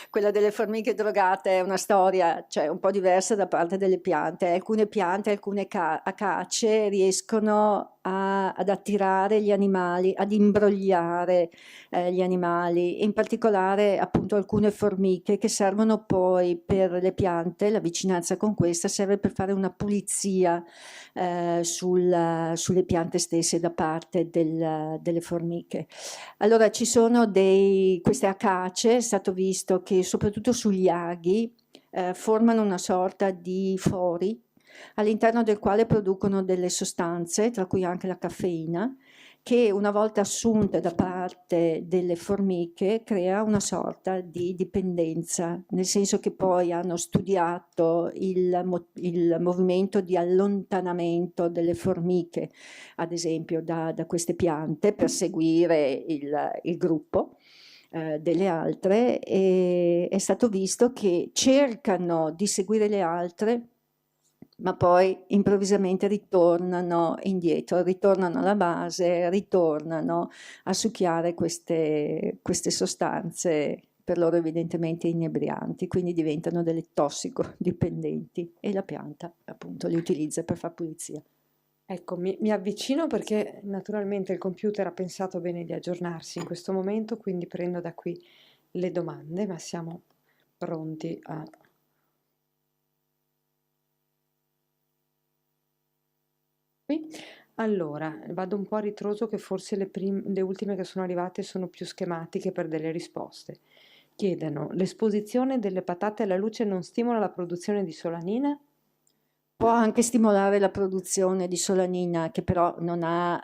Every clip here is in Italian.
Quella delle formiche drogate è una storia, cioè, un po' diversa da parte delle piante. Alcune piante, alcune acacie riescono ad attirare gli animali, ad imbrogliare gli animali, in particolare appunto alcune formiche che servono poi per le piante, la vicinanza con questa serve per fare una pulizia sulle piante stesse da parte delle formiche. Allora ci sono queste acacie, è stato visto che soprattutto sugli aghi formano una sorta di fori all'interno del quale producono delle sostanze, tra cui anche la caffeina, che una volta assunte da parte delle formiche crea una sorta di dipendenza, nel senso che poi hanno studiato il movimento di allontanamento delle formiche, ad esempio da queste piante, per seguire il gruppo delle altre, e è stato visto che cercano di seguire le altre, ma poi improvvisamente ritornano indietro, ritornano alla base, ritornano a succhiare queste sostanze per loro evidentemente inebrianti, quindi diventano delle tossicodipendenti e la pianta appunto li utilizza per far pulizia. Ecco, mi avvicino perché naturalmente il computer ha pensato bene di aggiornarsi in questo momento, quindi prendo da qui le domande, ma siamo pronti a... Qui. Allora, vado un po' a ritroso che forse le ultime che sono arrivate sono più schematiche per delle risposte. Chiedono, l'esposizione delle patate alla luce non stimola la produzione di solanina? Può anche stimolare la produzione di solanina, che però non ha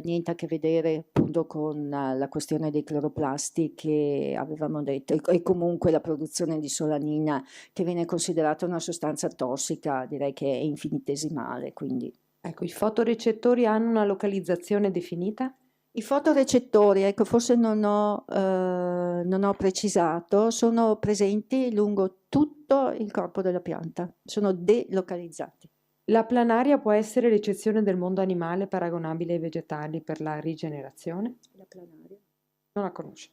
niente a che vedere appunto con la questione dei cloroplasti che avevamo detto, e comunque la produzione di solanina, che viene considerata una sostanza tossica, direi che è infinitesimale, quindi. Ecco, i fotorecettori hanno una localizzazione definita? I fotorecettori, ecco, forse non ho precisato, sono presenti lungo tutto il corpo della pianta, sono delocalizzati. La planaria può essere l'eccezione del mondo animale paragonabile ai vegetali per la rigenerazione? La planaria. Non la conosce.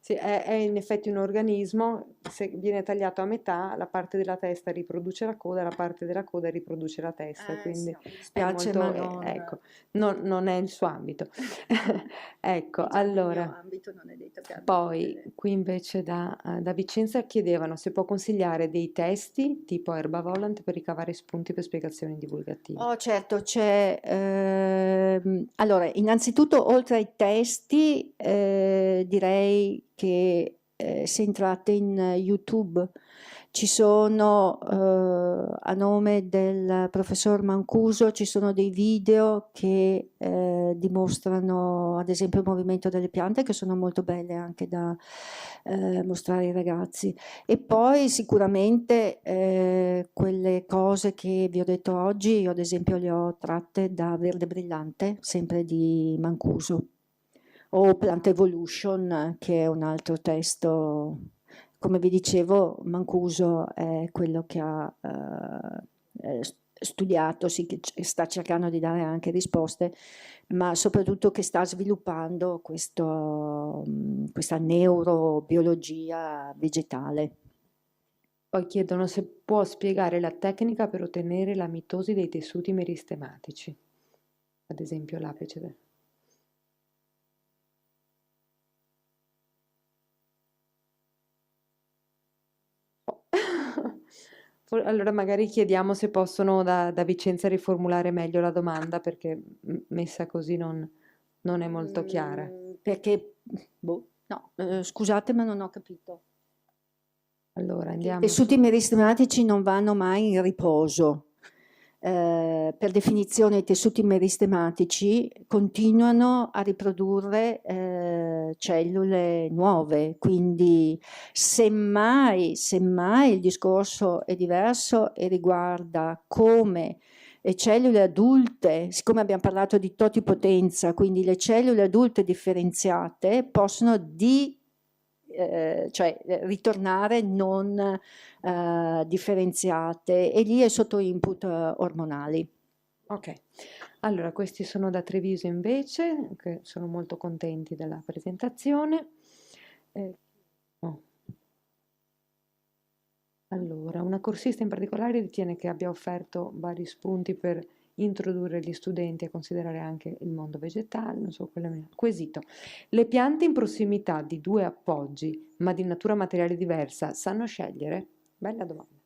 Sì, è in effetti un organismo, se viene tagliato a metà, la parte della testa riproduce la coda, la parte della coda riproduce la testa, Sì, quindi mi è dispiace, ma molto, non. ecco, non è il suo ambito. Ecco, E già nel mio allora, ambito non è detto che abbia tutte poi le. qui invece da Vicenza chiedevano se può consigliare dei testi tipo Herbavolant per ricavare spunti per spiegazioni divulgative. Oh, certo, allora, innanzitutto, oltre ai testi, direi che se entrate in YouTube ci sono, a nome del professor Mancuso, ci sono dei video che dimostrano, ad esempio, il movimento delle piante, che sono molto belle anche da mostrare ai ragazzi. E poi sicuramente quelle cose che vi ho detto oggi, io ad esempio le ho tratte da Verde Brillante, sempre di Mancuso, o Plant Evolution, che è un altro testo. Come vi dicevo, Mancuso è quello che ha studiato, sì, che sta cercando di dare anche risposte, ma soprattutto che sta sviluppando questa neurobiologia vegetale. Poi chiedono se può spiegare la tecnica per ottenere la mitosi dei tessuti meristematici, ad esempio l'apice. Allora magari chiediamo se possono da Vicenza riformulare meglio la domanda perché messa così non è molto chiara. Perché, boh, no, scusate, ma non ho capito. Allora Perché i andiamo tessuti su. meristematici non vanno mai in riposo. Per definizione i tessuti meristematici continuano a riprodurre cellule nuove, quindi semmai il discorso è diverso e riguarda come le cellule adulte, siccome abbiamo parlato di totipotenza, quindi le cellule adulte differenziate possono ritornare non differenziate, e lì è sotto input ormonali. Ok, allora questi sono da Treviso invece, che sono molto contenti della presentazione. Oh. Allora, una corsista in particolare ritiene che abbia offerto vari spunti per introdurre gli studenti a considerare anche il mondo vegetale, non so, quello mio. Quesito. Le piante in prossimità di due appoggi, ma di natura materiale diversa, sanno scegliere? Bella domanda.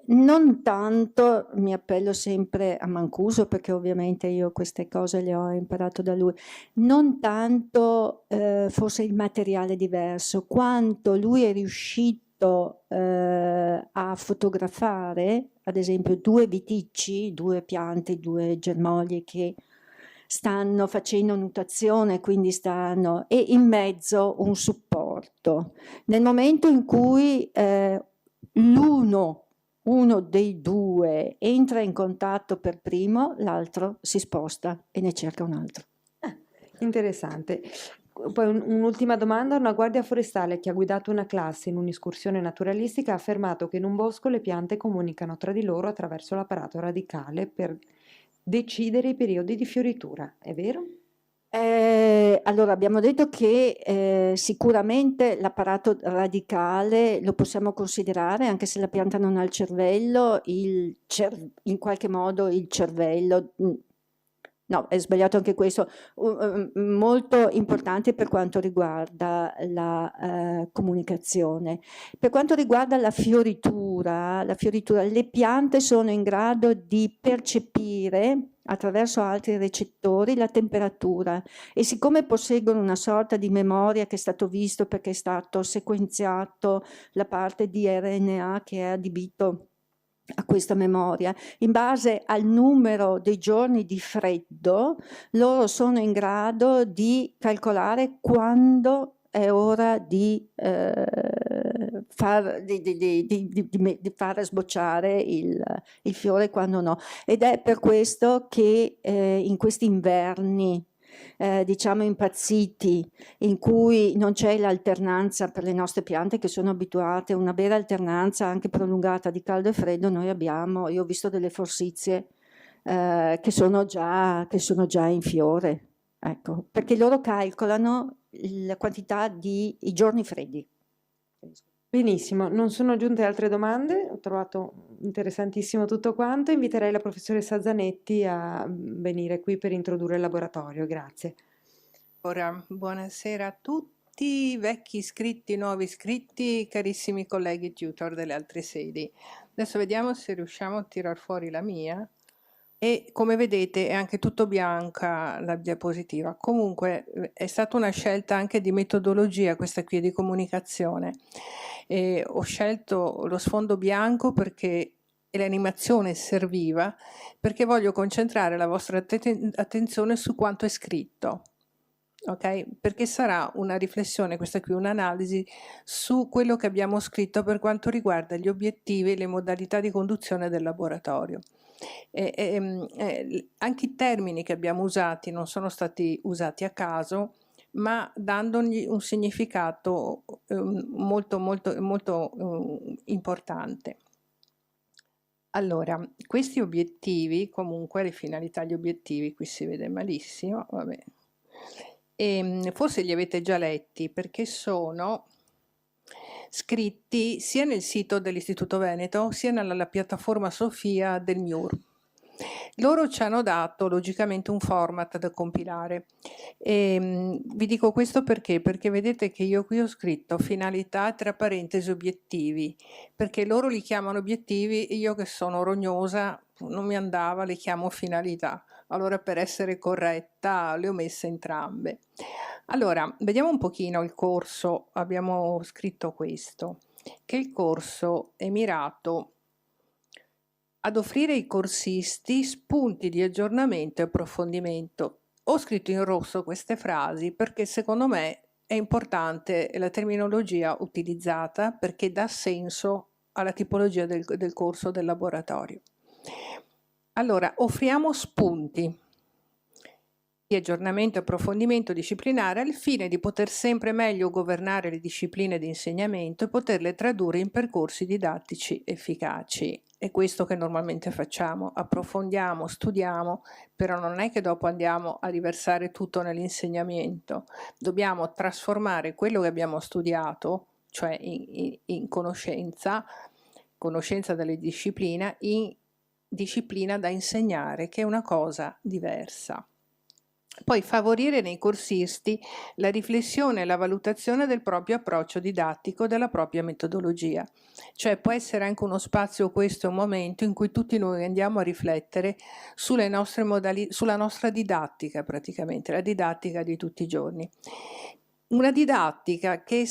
Non tanto, mi appello sempre a Mancuso perché ovviamente io queste cose le ho imparato da lui, non tanto forse il materiale diverso, quanto lui è riuscito a fotografare, ad esempio, due viticci, due piante, due germogli che stanno facendo nuttazione, quindi stanno, e in mezzo un supporto. Nel momento in cui uno dei due entra in contatto per primo, l'altro si sposta e ne cerca un altro. Interessante. Poi un'ultima domanda. Una guardia forestale che ha guidato una classe in un'escursione naturalistica ha affermato che in un bosco le piante comunicano tra di loro attraverso l'apparato radicale per decidere i periodi di fioritura. È vero? Allora abbiamo detto che sicuramente l'apparato radicale lo possiamo considerare, anche se la pianta non ha il cervello, in qualche modo il cervello, no, è sbagliato anche questo, molto importante per quanto riguarda la comunicazione. Per quanto riguarda la fioritura, le piante sono in grado di percepire attraverso altri recettori la temperatura e siccome posseggono una sorta di memoria che è stato visto perché è stato sequenziato la parte di RNA che è adibito a questa memoria, in base al numero dei giorni di freddo, loro sono in grado di calcolare quando è ora di far sbocciare il fiore e quando no. Ed è per questo che in questi inverni diciamo impazziti, in cui non c'è l'alternanza per le nostre piante che sono abituate a una vera alternanza anche prolungata di caldo e freddo, io ho visto delle forsizie che sono già in fiore, ecco, perché loro calcolano la quantità di i giorni freddi. Benissimo, non sono giunte altre domande, ho trovato interessantissimo tutto quanto. Inviterei la professoressa Zanetti a venire qui per introdurre il laboratorio. Grazie. Ora, buonasera a tutti, vecchi iscritti, nuovi iscritti, carissimi colleghi tutor delle altre sedi. Adesso vediamo se riusciamo a tirar fuori la mia. E come vedete è anche tutto bianca la diapositiva. Comunque è stata una scelta anche di metodologia, questa qui di comunicazione. Ho scelto lo sfondo bianco perché l'animazione serviva, perché voglio concentrare la vostra attenzione su quanto è scritto. Ok? Perché sarà una riflessione, questa qui un'analisi su quello che abbiamo scritto per quanto riguarda gli obiettivi e le modalità di conduzione del laboratorio. Anche i termini che abbiamo usati non sono stati usati a caso, ma dandogli un significato molto importante. Allora, questi obiettivi, comunque le finalità, gli obiettivi, qui si vede malissimo, vabbè. Forse li avete già letti perché sono scritti sia nel sito dell'Istituto Veneto sia nella piattaforma Sofia del MIUR. Loro ci hanno dato logicamente un format da compilare. Vi dico questo perché vedete che io qui ho scritto finalità tra parentesi obiettivi, perché loro li chiamano obiettivi, io che sono rognosa non mi andava, le chiamo finalità. Allora per essere corretta le ho messe entrambe. Allora, vediamo un pochino il corso. Abbiamo scritto questo, che il corso è mirato ad offrire ai corsisti spunti di aggiornamento e approfondimento. Ho scritto in rosso queste frasi perché secondo me è importante la terminologia utilizzata perché dà senso alla tipologia del corso del laboratorio. Allora, offriamo spunti di aggiornamento e approfondimento disciplinare al fine di poter sempre meglio governare le discipline di insegnamento e poterle tradurre in percorsi didattici efficaci. È questo che normalmente facciamo, approfondiamo, studiamo, però non è che dopo andiamo a riversare tutto nell'insegnamento. Dobbiamo trasformare quello che abbiamo studiato, cioè in conoscenza, conoscenza della disciplina in disciplina da insegnare, che è una cosa diversa. Poi favorire nei corsisti la riflessione e la valutazione del proprio approccio didattico, della propria metodologia. Cioè può essere anche uno spazio, questo un momento in cui tutti noi andiamo a riflettere sulle nostre sulla nostra didattica, praticamente, la didattica di tutti i giorni. Una didattica che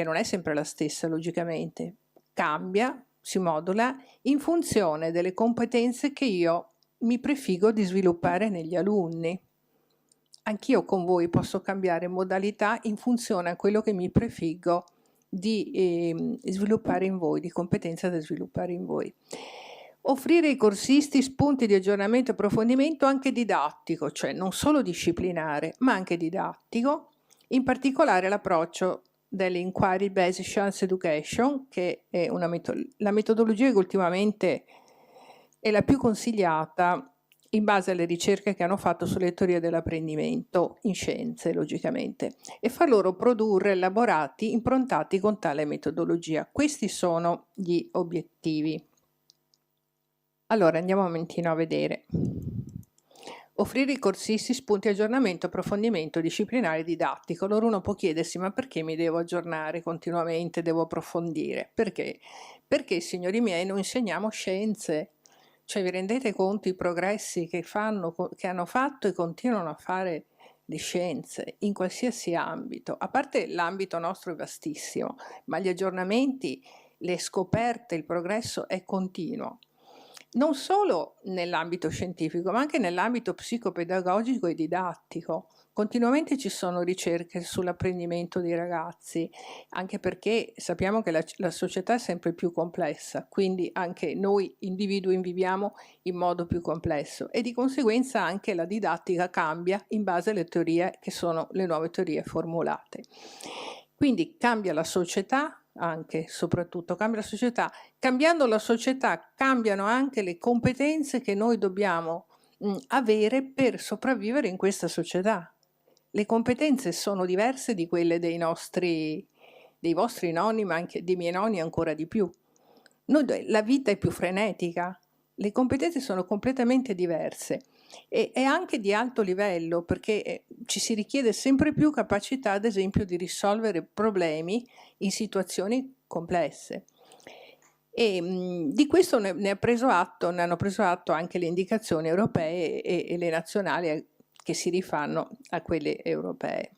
non è sempre la stessa, logicamente, cambia, si modula in funzione delle competenze che io mi prefiggo di sviluppare negli alunni. Anch'io con voi posso cambiare modalità in funzione a quello che mi prefiggo di sviluppare in voi, di competenza da sviluppare in voi. Offrire ai corsisti spunti di aggiornamento e approfondimento anche didattico, cioè non solo disciplinare, ma anche didattico, in particolare l'approccio dell'Inquiry Based Science Education, che è la metodologia che ultimamente è la più consigliata in base alle ricerche che hanno fatto sulle teorie dell'apprendimento in scienze, logicamente, e fa loro produrre elaborati improntati con tale metodologia. Questi sono gli obiettivi. Allora andiamo un momentino a vedere. Offrire ai corsisti spunti di aggiornamento, approfondimento disciplinare e didattico. Allora uno può chiedersi: ma perché mi devo aggiornare continuamente, devo approfondire? Perché? Perché, signori miei, noi insegniamo scienze. Cioè vi rendete conto i progressi che hanno fatto e continuano a fare le scienze in qualsiasi ambito? A parte l'ambito nostro è vastissimo, ma gli aggiornamenti, le scoperte, il progresso è continuo. Non solo nell'ambito scientifico, ma anche nell'ambito psicopedagogico e didattico. Continuamente ci sono ricerche sull'apprendimento dei ragazzi, anche perché sappiamo che la società è sempre più complessa, quindi anche noi individui viviamo in modo più complesso e di conseguenza anche la didattica cambia in base alle teorie che sono le nuove teorie formulate. Quindi cambia la società, anche soprattutto cambia la società. Cambiando la società cambiano anche le competenze che noi dobbiamo avere per sopravvivere in questa società. Le competenze sono diverse di quelle dei vostri nonni, ma anche dei miei nonni ancora di più. La vita è più frenetica, le competenze sono completamente diverse e anche di alto livello, perché ci si richiede sempre più capacità, ad esempio, di risolvere problemi in situazioni complesse. E di questo ne hanno preso atto anche le indicazioni europee e le nazionali che si rifanno a quelle europee.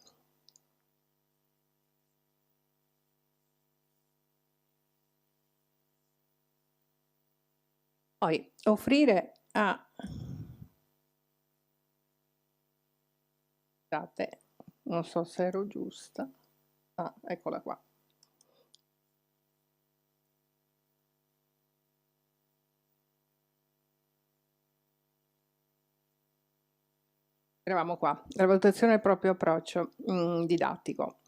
Poi offrire Scusate, non so se ero giusta. Eccola qua. Eravamo qua, la valutazione del proprio approccio didattico.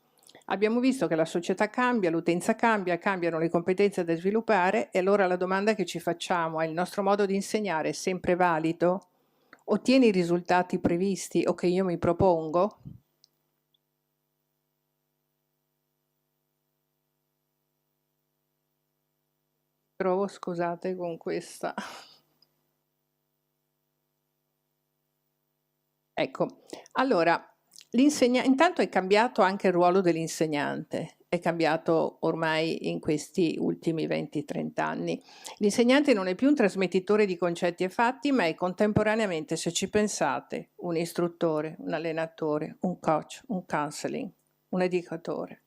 Abbiamo visto che la società cambia, l'utenza cambia, cambiano le competenze da sviluppare e allora la domanda che ci facciamo è: il nostro modo di insegnare è sempre valido? Ottiene i risultati previsti o che io mi propongo? Provo, scusate, con questa. Ecco, allora, intanto è cambiato anche il ruolo dell'insegnante, è cambiato ormai in questi ultimi 20-30 anni. L'insegnante non è più un trasmettitore di concetti e fatti, ma è contemporaneamente, se ci pensate, un istruttore, un allenatore, un coach, un counseling, un educatore.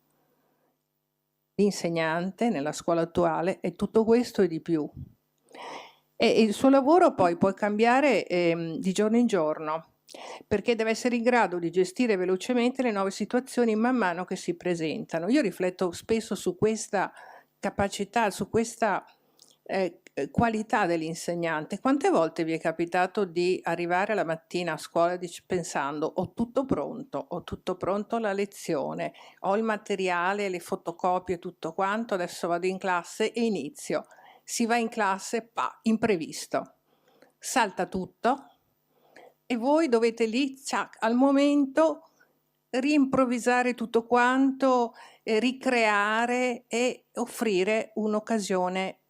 L'insegnante nella scuola attuale è tutto questo e di più. E il suo lavoro poi può cambiare di giorno in giorno, perché deve essere in grado di gestire velocemente le nuove situazioni man mano che si presentano. Io rifletto spesso su questa capacità, su questa qualità dell'insegnante. Quante volte vi è capitato di arrivare la mattina a scuola pensando: ho tutto pronto alla lezione, ho il materiale, le fotocopie, tutto quanto, adesso vado in classe e inizio. Si va in classe, imprevisto, salta tutto e voi dovete lì, al momento, rimprovvisare tutto quanto, ricreare e offrire un'occasione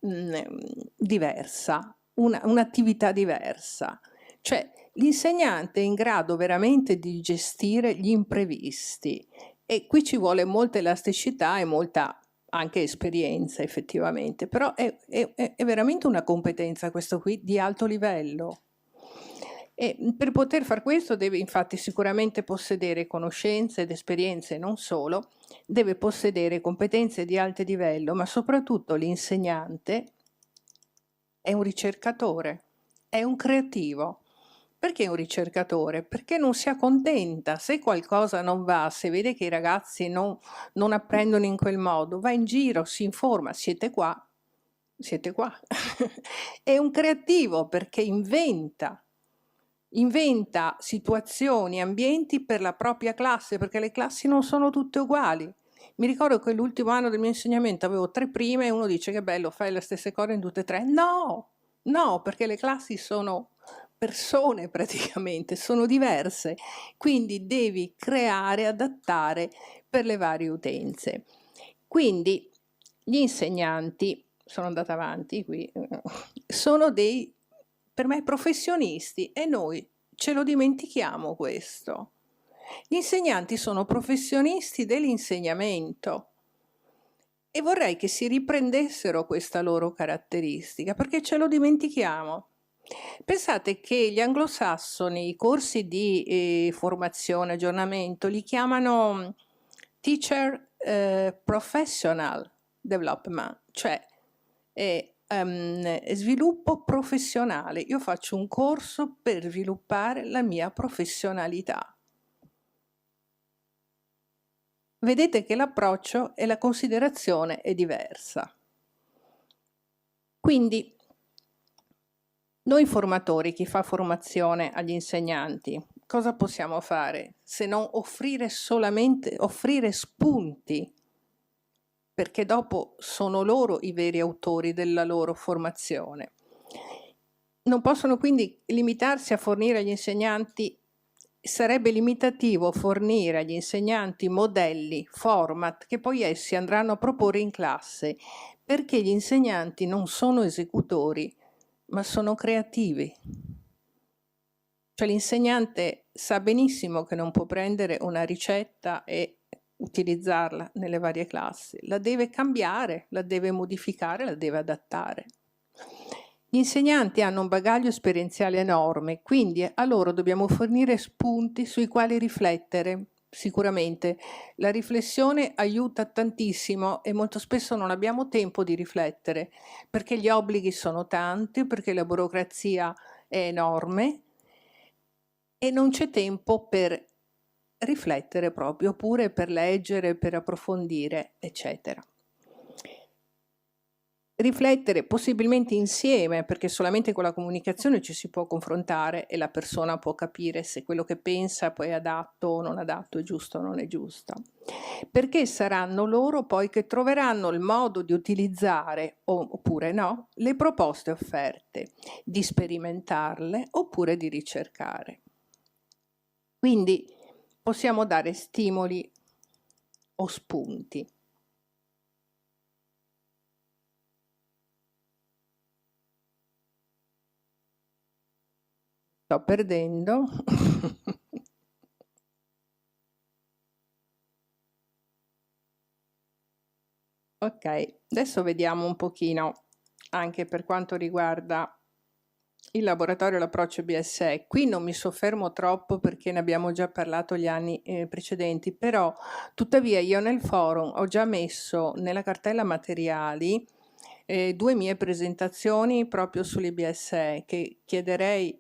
diversa, un'attività diversa. Cioè l'insegnante è in grado veramente di gestire gli imprevisti e qui ci vuole molta elasticità e molta anche esperienza effettivamente, però è veramente una competenza questo qui di alto livello. E per poter far questo deve infatti sicuramente possedere conoscenze ed esperienze, non solo, deve possedere competenze di alto livello, ma soprattutto l'insegnante è un ricercatore, è un creativo. Perché un ricercatore? Perché non si accontenta, se qualcosa non va, se vede che i ragazzi non apprendono in quel modo, va in giro, si informa, siete qua, è un creativo perché inventa situazioni, ambienti per la propria classe, perché le classi non sono tutte uguali. Mi ricordo che l'ultimo anno del mio insegnamento avevo 3 prime e uno dice che bello, fai le stesse cose in tutte e 3. No, perché le classi sono persone praticamente, sono diverse, quindi devi creare, adattare per le varie utenze. Quindi gli insegnanti, sono andata avanti qui, sono dei, per me, professionisti e noi ce lo dimentichiamo questo. Gli insegnanti sono professionisti dell'insegnamento e vorrei che si riprendessero questa loro caratteristica perché ce lo dimentichiamo. Pensate che gli anglosassoni, i corsi di formazione, aggiornamento, li chiamano teacher professional development, cioè sviluppo professionale. Io faccio un corso per sviluppare la mia professionalità. Vedete che l'approccio e la considerazione è diversa. Quindi noi formatori, chi fa formazione agli insegnanti, cosa possiamo fare se non offrire spunti, perché dopo sono loro i veri autori della loro formazione. Non possono quindi limitarsi a fornire agli insegnanti, sarebbe limitativo fornire agli insegnanti modelli, format che poi essi andranno a proporre in classe, perché gli insegnanti non sono esecutori, ma sono creativi. Cioè l'insegnante sa benissimo che non può prendere una ricetta e utilizzarla nelle varie classi, la deve cambiare, la deve modificare, la deve adattare. Gli insegnanti hanno un bagaglio esperienziale enorme, quindi a loro dobbiamo fornire spunti sui quali riflettere. Sicuramente la riflessione aiuta tantissimo e molto spesso non abbiamo tempo di riflettere perché gli obblighi sono tanti, perché la burocrazia è enorme e non c'è tempo per riflettere proprio, oppure per leggere, per approfondire, eccetera. Riflettere possibilmente insieme, perché solamente con la comunicazione ci si può confrontare e la persona può capire se quello che pensa poi è adatto o non adatto, è giusto o non è giusto. Perché saranno loro poi che troveranno il modo di utilizzare, oppure no, le proposte offerte, di sperimentarle oppure di ricercare. Quindi possiamo dare stimoli o spunti. Sto perdendo. Ok, adesso vediamo un pochino anche per quanto riguarda il laboratorio e l'approccio BSE. Qui non mi soffermo troppo perché ne abbiamo già parlato gli anni precedenti, però tuttavia io nel forum ho già messo nella cartella materiali 2 mie presentazioni proprio sull'IBSE che chiederei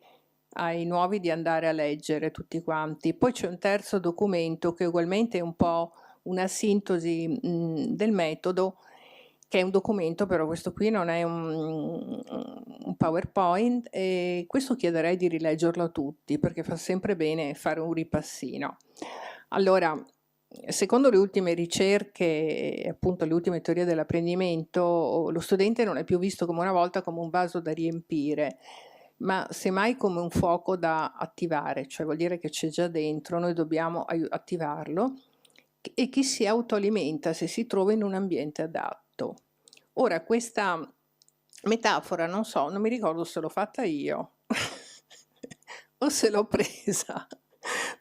ai nuovi di andare a leggere tutti quanti. Poi c'è un terzo documento che ugualmente è un po' una sintesi del metodo, che è un documento, però questo qui non è un PowerPoint, e questo chiederei di rileggerlo a tutti perché fa sempre bene fare un ripassino. Allora, secondo le ultime ricerche, appunto le ultime teorie dell'apprendimento, lo studente non è più visto come una volta come un vaso da riempire, ma semmai come un fuoco da attivare, cioè vuol dire che c'è già dentro, noi dobbiamo attivarlo, e che si autoalimenta se si trova in un ambiente adatto. Ora, questa metafora, non so, non mi ricordo se l'ho fatta io o se l'ho presa.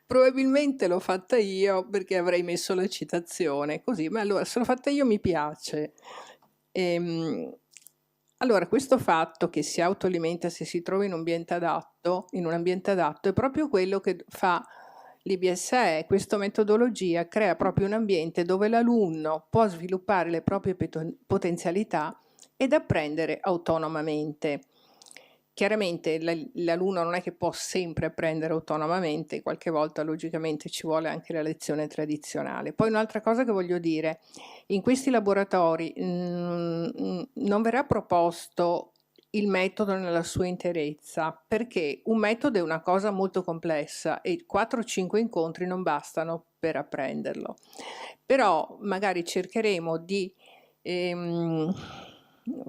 Probabilmente l'ho fatta io perché avrei messo la citazione così, ma allora se l'ho fatta io mi piace. Allora, questo fatto che si autoalimenta se si trova in un ambiente adatto, è proprio quello che fa l'IBSE. Questa metodologia crea proprio un ambiente dove l'alunno può sviluppare le proprie potenzialità ed apprendere autonomamente. Chiaramente l'alunno non è che può sempre apprendere autonomamente, qualche volta logicamente ci vuole anche la lezione tradizionale. Poi un'altra cosa che voglio dire, in questi laboratori non verrà proposto il metodo nella sua interezza, perché un metodo è una cosa molto complessa e 4-5 incontri non bastano per apprenderlo. Però magari cercheremo di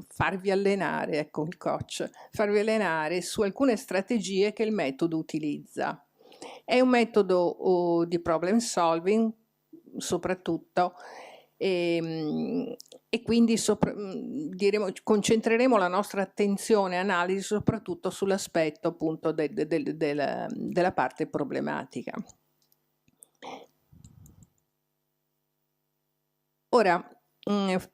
farvi allenare, ecco il coach, farvi allenare su alcune strategie che il metodo utilizza. È un metodo di problem solving soprattutto, e quindi concentreremo la nostra attenzione e analisi soprattutto sull'aspetto appunto della parte problematica. Ora,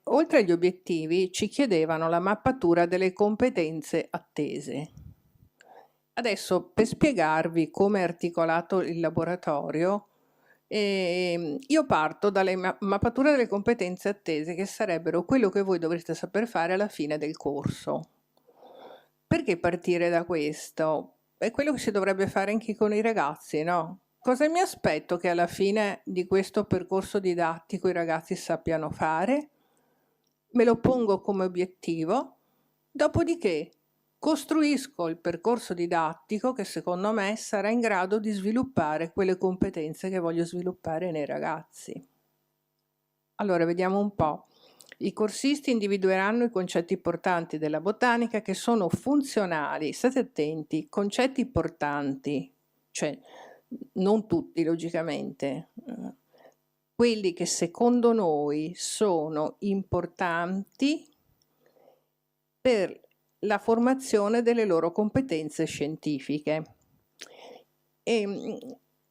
oltre agli obiettivi ci chiedevano la mappatura delle competenze attese. Adesso, per spiegarvi come è articolato il laboratorio, io parto dalle mappature delle competenze attese, che sarebbero quello che voi dovreste saper fare alla fine del corso. Perché partire da questo? È quello che si dovrebbe fare anche con i ragazzi, no? Cosa mi aspetto che alla fine di questo percorso didattico i ragazzi sappiano fare? Me lo pongo come obiettivo, dopodiché costruisco il percorso didattico che secondo me sarà in grado di sviluppare quelle competenze che voglio sviluppare nei ragazzi. Allora, vediamo un po'. I corsisti individueranno i concetti portanti della botanica che sono funzionali, state attenti, concetti portanti, cioè non tutti logicamente, quelli che secondo noi sono importanti per la formazione delle loro competenze scientifiche. E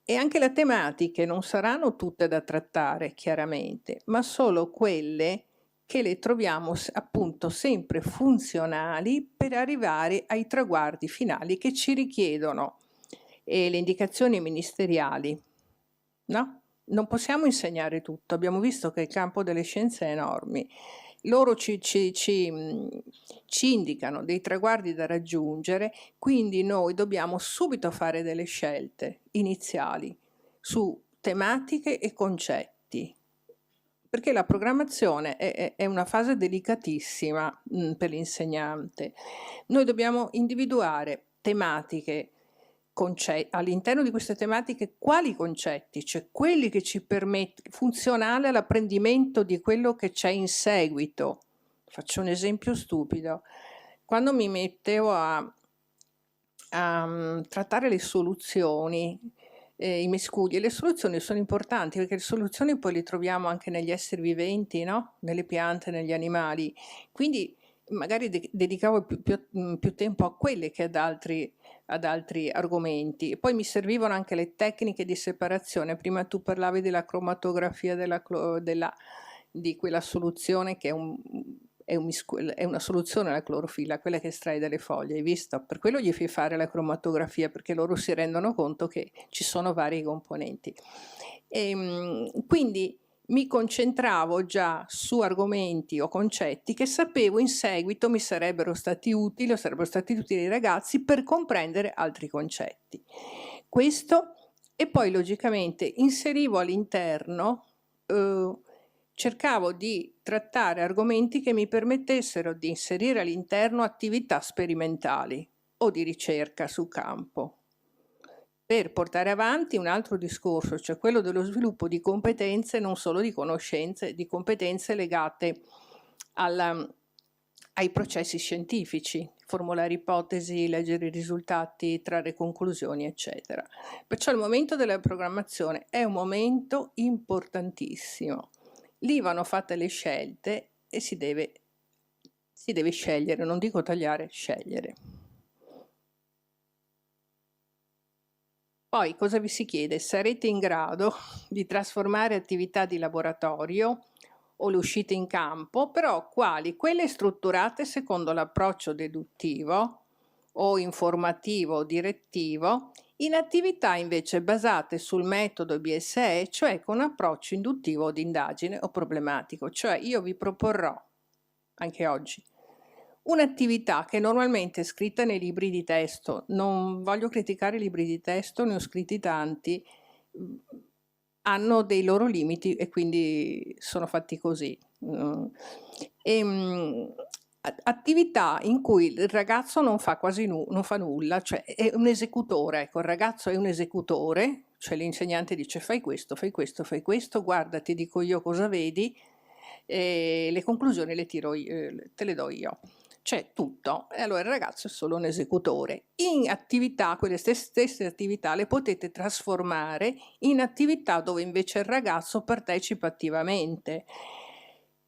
anche le tematiche non saranno tutte da trattare chiaramente, ma solo quelle che le troviamo appunto sempre funzionali per arrivare ai traguardi finali che ci richiedono le indicazioni ministeriali, no? Non possiamo insegnare tutto, abbiamo visto che il campo delle scienze è enorme. Loro ci indicano dei traguardi da raggiungere, quindi noi dobbiamo subito fare delle scelte iniziali su tematiche e concetti, perché la programmazione è una fase delicatissima per l'insegnante. Noi dobbiamo individuare tematiche, all'interno di queste tematiche quali concetti, cioè quelli che ci permettono, funzionale all'apprendimento di quello che c'è in seguito. Faccio un esempio stupido. Quando mi mettevo a trattare le soluzioni, i mescugli, le soluzioni sono importanti perché le soluzioni poi le troviamo anche negli esseri viventi, no? Nelle piante, negli animali, quindi magari dedicavo più tempo a quelle che ad altri argomenti. E poi mi servivano anche le tecniche di separazione. Prima tu parlavi della cromatografia di quella soluzione che è una soluzione la clorofilla, quella che estrae dalle foglie, hai visto? Per quello gli fai fare la cromatografia, perché loro si rendono conto che ci sono vari componenti. Quindi mi concentravo già su argomenti o concetti che sapevo in seguito mi sarebbero stati utili o sarebbero stati utili ai ragazzi per comprendere altri concetti. Questo, e poi logicamente inserivo all'interno, cercavo di trattare argomenti che mi permettessero di inserire all'interno attività sperimentali o di ricerca sul campo, per portare avanti un altro discorso, cioè quello dello sviluppo di competenze, non solo di conoscenze, di competenze legate ai processi scientifici, formulare ipotesi, leggere i risultati, trarre conclusioni, eccetera. Perciò il momento della programmazione è un momento importantissimo. Lì vanno fatte le scelte e si deve scegliere, non dico tagliare, scegliere. Poi cosa vi si chiede? Sarete in grado di trasformare attività di laboratorio o le uscite in campo, però quali? Quelle strutturate secondo l'approccio deduttivo o informativo o direttivo, in attività invece basate sul metodo BSE, cioè con approccio induttivo di indagine o problematico. Cioè io vi proporrò, anche oggi, un'attività che normalmente è scritta nei libri di testo. Non voglio criticare i libri di testo, ne ho scritti tanti, hanno dei loro limiti e quindi sono fatti così. Attività in cui il ragazzo non fa quasi non fa nulla, cioè è un esecutore, ecco, il ragazzo è un esecutore, cioè l'insegnante dice fai questo, fai questo, fai questo, guarda ti dico io cosa vedi e le conclusioni le tiro te le do io. C'è tutto, e allora il ragazzo è solo un esecutore. In attività, quelle stesse attività le potete trasformare in attività dove invece il ragazzo partecipa attivamente.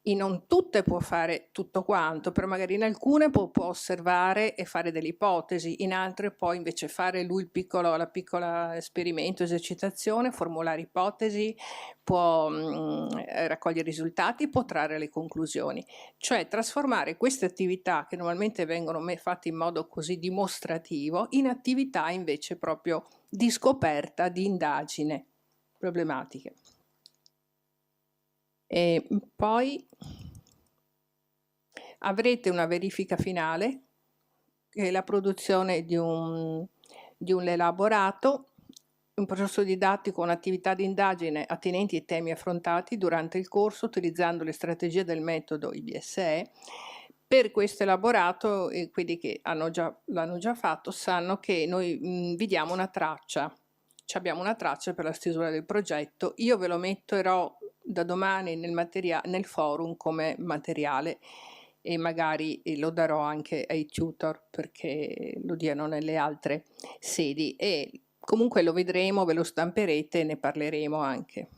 In non tutte può fare tutto quanto, però magari in alcune può osservare e fare delle ipotesi, in altre può invece fare lui la piccola esperimento, esercitazione, formulare ipotesi, può raccogliere risultati, può trarre le conclusioni. Cioè trasformare queste attività che normalmente vengono fatte in modo così dimostrativo in attività invece proprio di scoperta, di indagine problematiche. E poi avrete una verifica finale, che è la produzione di un elaborato, un processo didattico, un'attività di indagine attinenti ai temi affrontati durante il corso utilizzando le strategie del metodo IBSE. Per questo elaborato, quelli che l'hanno già fatto sanno che noi vi diamo una traccia. Abbiamo una traccia per la stesura del progetto. Io ve lo metterò da domani nel forum come materiale e magari lo darò anche ai tutor perché lo diano nelle altre sedi e comunque lo vedremo, ve lo stamperete e ne parleremo anche.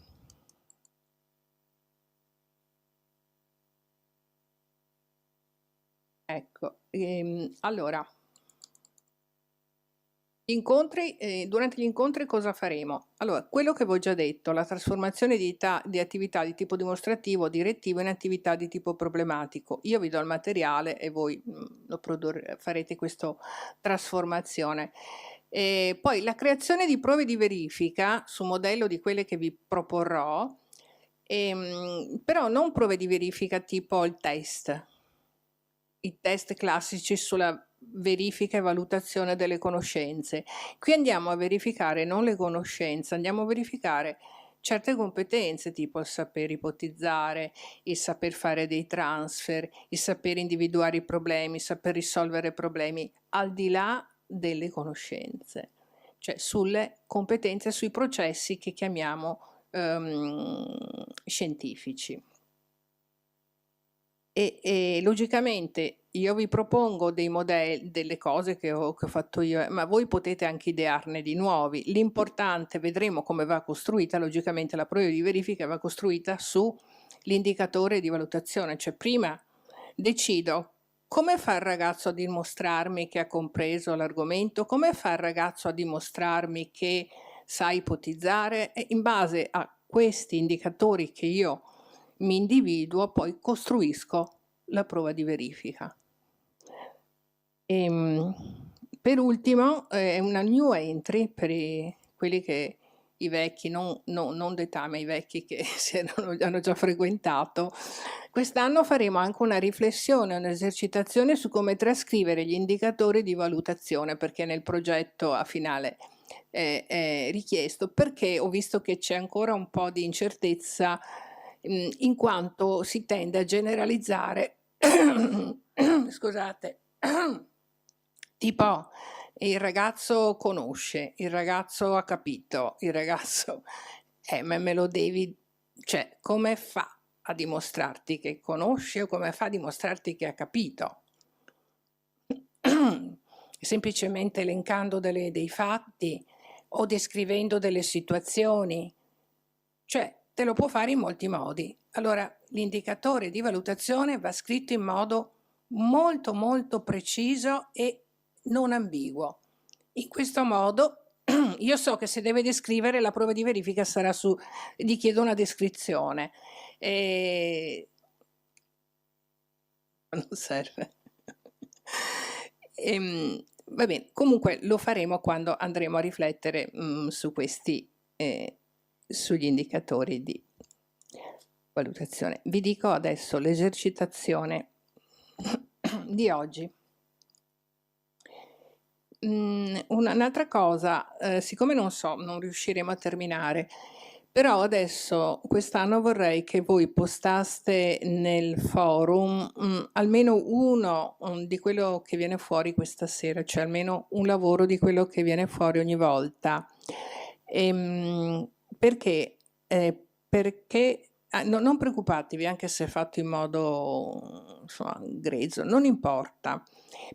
Ecco, allora, durante gli incontri cosa faremo? Allora, quello che vi ho già detto, la trasformazione di attività di tipo dimostrativo, direttivo in attività di tipo problematico. Io vi do il materiale e voi farete questa trasformazione. Poi la creazione di prove di verifica su modello di quelle che vi proporrò, però non prove di verifica tipo i test classici sulla verifica e valutazione delle conoscenze. Qui andiamo a verificare non le conoscenze, andiamo a verificare certe competenze tipo il saper ipotizzare, il saper fare dei transfer, il saper individuare i problemi, il saper risolvere problemi al di là delle conoscenze, cioè sulle competenze, sui processi che chiamiamo scientifici. E logicamente io vi propongo dei modelli, delle cose che ho fatto io, ma voi potete anche idearne di nuovi. L'importante, vedremo come va costruita, logicamente la prova di verifica va costruita sull'indicatore di valutazione, cioè prima decido come fa il ragazzo a dimostrarmi che ha compreso l'argomento, come fa il ragazzo a dimostrarmi che sa ipotizzare e in base a questi indicatori che io mi individuo, poi costruisco la prova di verifica. Per ultimo è una new entry per quelli che i vecchi, non d'età, ma i vecchi che hanno già frequentato. Quest'anno faremo anche una riflessione, un'esercitazione su come trascrivere gli indicatori di valutazione, perché nel progetto a finale è richiesto, perché ho visto che c'è ancora un po' di incertezza in quanto si tende a generalizzare, scusate, tipo il ragazzo conosce, il ragazzo ha capito, il ragazzo, ma me lo devi, cioè come fa a dimostrarti che conosce o come fa a dimostrarti che ha capito? Semplicemente elencando dei fatti o descrivendo delle situazioni, cioè te lo può fare in molti modi. Allora l'indicatore di valutazione va scritto in modo molto molto preciso e non ambiguo. In questo modo io so che se deve descrivere la prova di verifica sarà su, gli chiedo una descrizione. Non serve. Va bene, comunque lo faremo quando andremo a riflettere su questi, sugli indicatori di valutazione. Vi dico adesso l'esercitazione di oggi. Un'altra cosa, siccome non riusciremo a terminare, però adesso quest'anno vorrei che voi postaste nel forum almeno uno di quello che viene fuori questa sera, cioè almeno un lavoro di quello che viene fuori ogni volta. Perché? Non preoccupatevi anche se è fatto in modo grezzo, non importa.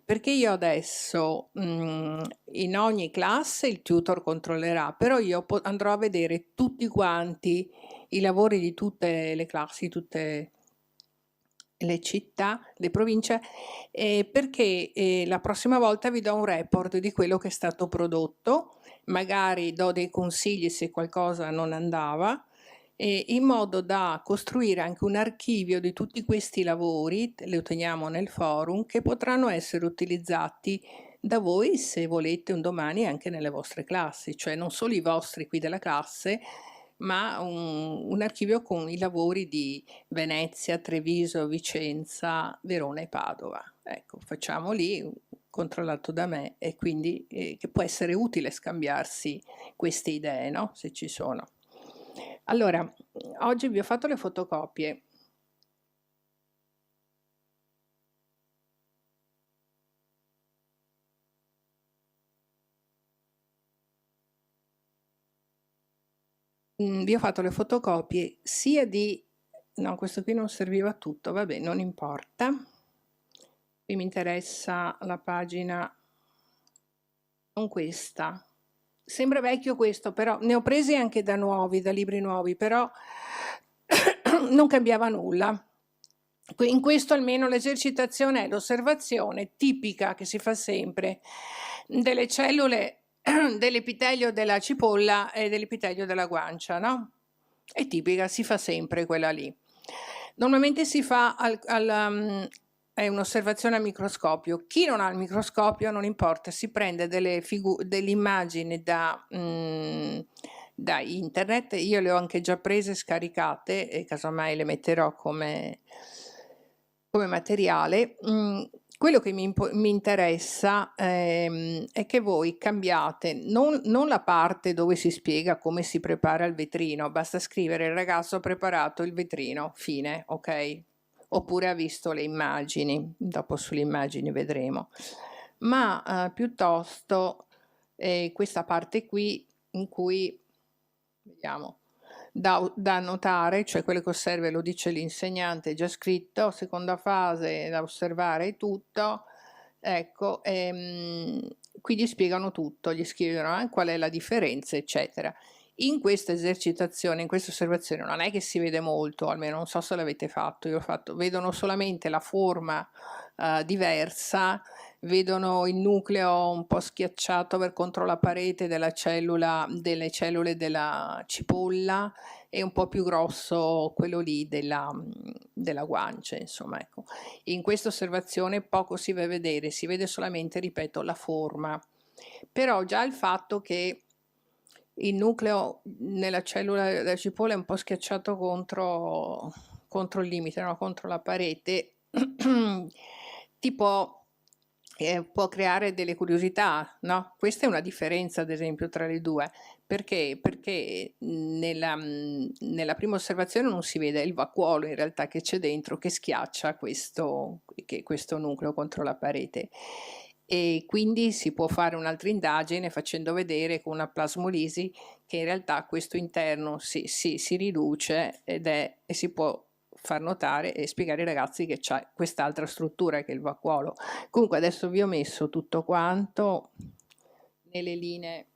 Perché io adesso in ogni classe il tutor controllerà, però io andrò a vedere tutti quanti i lavori di tutte le classi, tutte le città, le province, perché la prossima volta vi do un report di quello che è stato prodotto, magari do dei consigli se qualcosa non andava, in modo da costruire anche un archivio di tutti questi lavori, li otteniamo nel forum, che potranno essere utilizzati da voi se volete un domani anche nelle vostre classi, cioè non solo i vostri qui della classe, ma un archivio con i lavori di Venezia, Treviso, Vicenza, Verona e Padova. Ecco, facciamo lì, controllato da me, e quindi che può essere utile scambiarsi queste idee, no? Se ci sono. Allora, oggi vi ho fatto le fotocopie. Vi ho fatto le fotocopie sia di... No, questo qui non serviva a tutto, vabbè, non importa. Qui mi interessa la pagina, non questa. Sembra vecchio questo, però ne ho presi anche da nuovi, da libri nuovi, però non cambiava nulla. In questo almeno l'esercitazione è l'osservazione tipica che si fa sempre delle cellule dell'epitelio della cipolla e dell'epitelio della guancia, no? È tipica, si fa sempre quella lì. Normalmente si fa è un'osservazione al microscopio. Chi non ha il microscopio non importa, si prende delle immagini da internet, io le ho anche già prese e scaricate e casomai le metterò come materiale. Quello che mi interessa è che voi cambiate non la parte dove si spiega come si prepara il vetrino, basta scrivere il ragazzo ha preparato il vetrino, fine, ok? Oppure ha visto le immagini, dopo sulle immagini vedremo, ma piuttosto questa parte qui in cui, vediamo, da annotare, cioè quello che osserva lo dice l'insegnante, è già scritto, seconda fase da osservare tutto, ecco, qui gli spiegano tutto, gli scrivono qual è la differenza, eccetera. In questa esercitazione, in questa osservazione non è che si vede molto, almeno non so se l'avete fatto, io ho fatto, vedono solamente la forma diversa, vedono il nucleo un po' schiacciato contro la parete delle cellule della cipolla e un po' più grosso quello lì della guancia, insomma, ecco. In questa osservazione poco si va a vedere, si vede solamente, ripeto, la forma. Però già il fatto che il nucleo nella cellula della cipolla è un po' schiacciato contro il limite, no? Contro la parete, può creare delle curiosità, no? Questa è una differenza, ad esempio, tra le due. Perché? Perché nella prima osservazione non si vede il vacuolo in realtà che c'è dentro che schiaccia questo nucleo contro la parete. E quindi si può fare un'altra indagine facendo vedere con una plasmolisi che in realtà questo interno si riduce e si può far notare e spiegare ai ragazzi che c'è quest'altra struttura che è il vacuolo. Comunque adesso vi ho messo tutto quanto nelle linee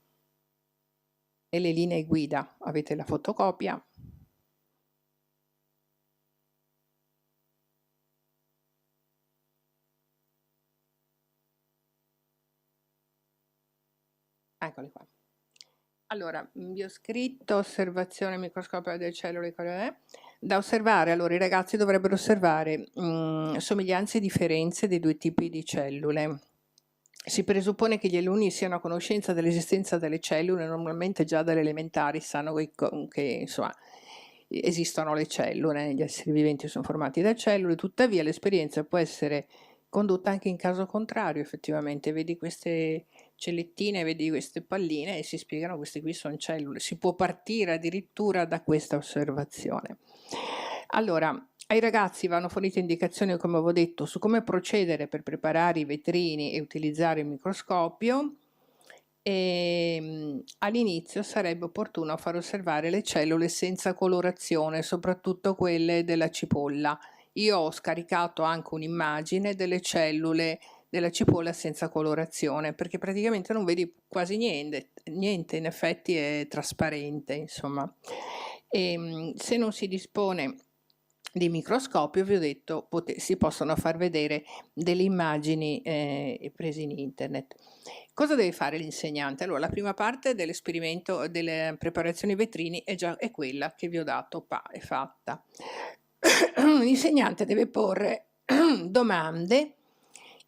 guida, avete la fotocopia. Eccoli qua. Allora, vi ho scritto osservazione microscopica delle cellule. Da osservare, allora i ragazzi dovrebbero osservare somiglianze e differenze dei due tipi di cellule. Si presuppone che gli alunni siano a conoscenza dell'esistenza delle cellule, normalmente già dalle elementari sanno che insomma esistono le cellule, gli esseri viventi sono formati da cellule, tuttavia l'esperienza può essere condotta anche in caso contrario, effettivamente, vedi queste cellettine, vedi queste palline e si spiegano queste qui sono cellule, si può partire addirittura da questa osservazione. Allora, ai ragazzi vanno fornite indicazioni, come avevo detto, su come procedere per preparare i vetrini e utilizzare il microscopio. All'inizio sarebbe opportuno far osservare le cellule senza colorazione, soprattutto quelle della cipolla. Io ho scaricato anche un'immagine delle cellule della cipolla senza colorazione, perché praticamente non vedi quasi niente, in effetti è trasparente, insomma. Se non si dispone di microscopio, vi ho detto, si possono far vedere delle immagini prese in internet. Cosa deve fare l'insegnante? Allora, la prima parte dell'esperimento delle preparazioni vetrini è quella che vi ho dato, è fatta. L'insegnante deve porre domande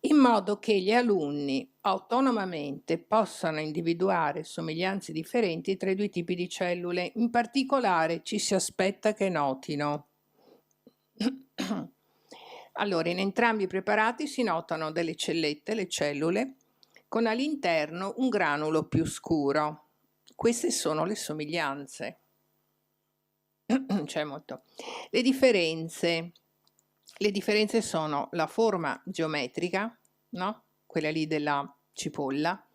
in modo che gli alunni autonomamente possano individuare somiglianze differenti tra i due tipi di cellule. In particolare ci si aspetta che notino. Allora, in entrambi i preparati si notano delle cellette, le cellule, con all'interno un granulo più scuro. Queste sono le somiglianze. C'è molto. Le differenze sono la forma geometrica, no? Quella lì della cipolla,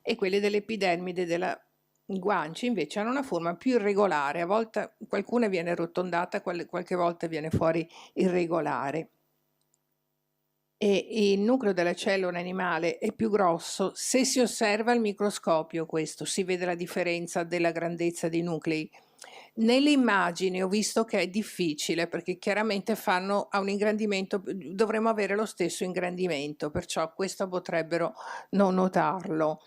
e quelle dell'epidermide della guancia invece hanno una forma più irregolare, a volte qualcuna viene arrotondata, qualche volta viene fuori irregolare. E il nucleo della cellula animale è più grosso. Se si osserva al microscopio questo, si vede la differenza della grandezza dei nuclei. Nelle immagini ho visto che è difficile perché chiaramente fanno a un ingrandimento, dovremmo avere lo stesso ingrandimento, perciò questo potrebbero non notarlo.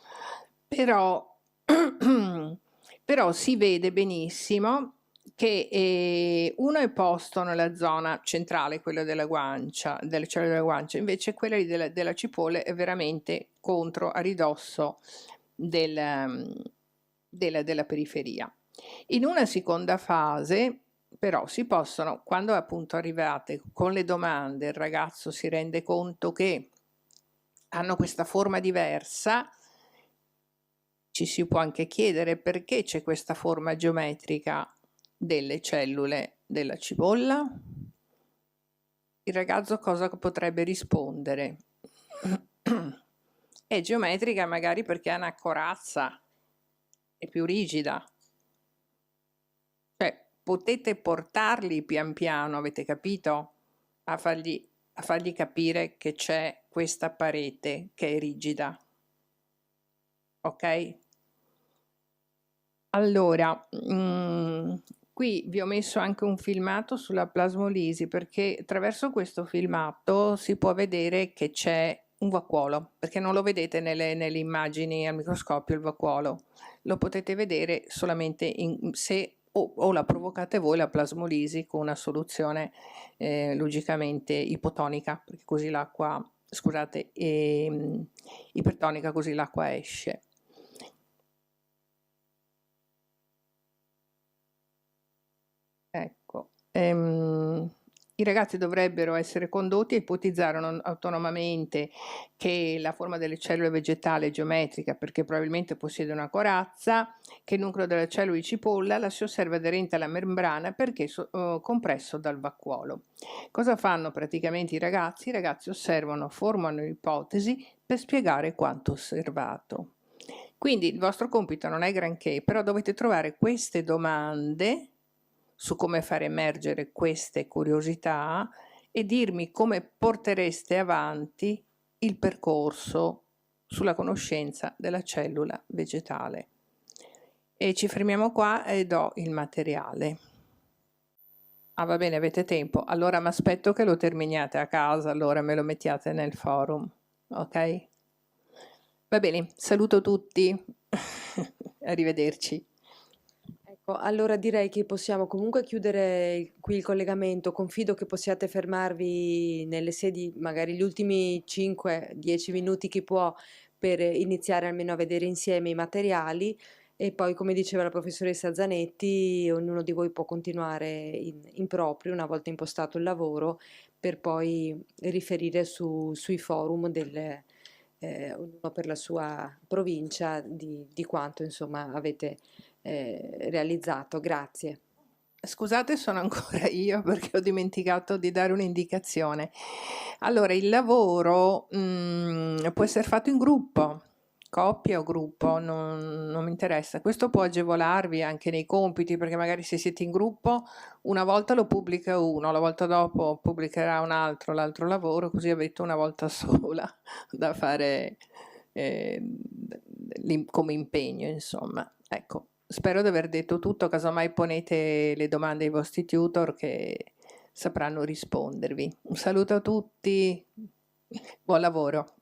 Però si vede benissimo che uno è posto nella zona centrale, quella della guancia, delle cellule della guancia, invece quella della cipolla è veramente contro, a ridosso della periferia. In una seconda fase però si possono, quando appunto arrivate con le domande, il ragazzo si rende conto che hanno questa forma diversa, ci si può anche chiedere perché c'è questa forma geometrica delle cellule della cipolla. Il ragazzo cosa potrebbe rispondere? È geometrica magari perché ha una corazza, è più rigida. Cioè, potete portarli pian piano, avete capito? A fargli capire che c'è questa parete che è rigida. Ok? Allora, qui vi ho messo anche un filmato sulla plasmolisi perché attraverso questo filmato si può vedere che c'è un vacuolo, perché non lo vedete nelle immagini al microscopio il vacuolo, lo potete vedere solamente se o la provocate voi la plasmolisi con una soluzione logicamente ipotonica, perché così l'acqua, scusate, ipertonica, così l'acqua esce. Ecco, i ragazzi dovrebbero essere condotti a ipotizzare autonomamente che la forma delle cellule vegetali è geometrica perché probabilmente possiede una corazza, che il nucleo della cellula di cipolla la si osserva aderente alla membrana perché compresso dal vacuolo. Cosa fanno praticamente i ragazzi? I ragazzi osservano, formano ipotesi per spiegare quanto osservato. Quindi il vostro compito non è granché, però dovete trovare queste domande su come fare emergere queste curiosità e dirmi come portereste avanti il percorso sulla conoscenza della cellula vegetale. E ci fermiamo qua e do il materiale. Ah, va bene, avete tempo? Allora mi aspetto che lo terminiate a casa, allora me lo mettiate nel forum, ok? Va bene, saluto tutti, arrivederci. Ecco, allora direi che possiamo comunque chiudere qui il collegamento. Confido che possiate fermarvi nelle sedi, magari gli ultimi 5-10 minuti chi può, per iniziare almeno a vedere insieme i materiali e poi, come diceva la professoressa Zanetti, ognuno di voi può continuare in proprio, una volta impostato il lavoro, per poi riferire sui forum ognuno per la sua provincia di quanto insomma avete realizzato. Grazie. Scusate, sono ancora io perché ho dimenticato di dare un'indicazione. Allora, il lavoro può essere fatto in gruppo, coppia o gruppo, non mi interessa. Questo può agevolarvi anche nei compiti, perché magari se siete in gruppo, una volta lo pubblica uno, la volta dopo pubblicherà un altro l'altro lavoro, così avete una volta sola da fare come impegno, insomma. Ecco. Spero di aver detto tutto, casomai ponete le domande ai vostri tutor che sapranno rispondervi. Un saluto a tutti, buon lavoro.